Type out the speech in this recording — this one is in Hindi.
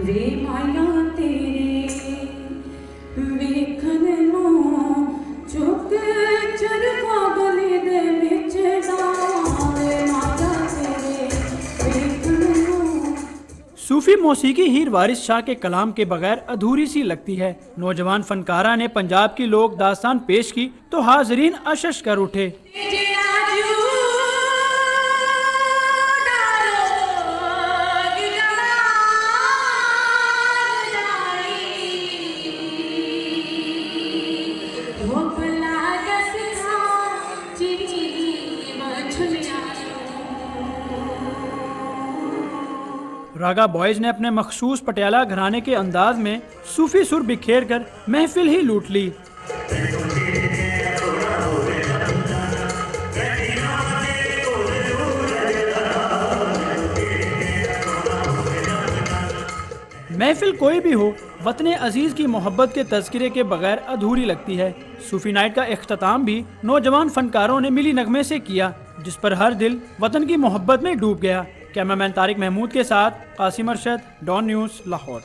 वे माया तेरे वेखन नूं चुक चरखा गली दे विच वे माया तेरे वेखन नूं। सूफी मौसीकी हीर वारिस शाह के कलाम के बगैर अधूरी सी लगती है। नौजवान फनकारा ने पंजाब की लोक दास्तान पेश की तो हाजरीन अशश कर उठे। रागा बॉयज ने अपने मखसूस पटियाला घराने के अंदाज में सूफी सुर बिखेर कर महफिल ही लूट ली। महफिल कोई भी हो, वतने अजीज की मोहब्बत के तज़किरे के बगैर अधूरी लगती है। सूफी नाइट का इख्तिताम भी नौजवान फनकारों ने मिली नगमे से किया, जिस पर हर दिल वतन की मोहब्बत में डूब गया। कैमरामैन तारिक महमूद के साथ कासिम अरशद, डॉन न्यूज़, लाहौर।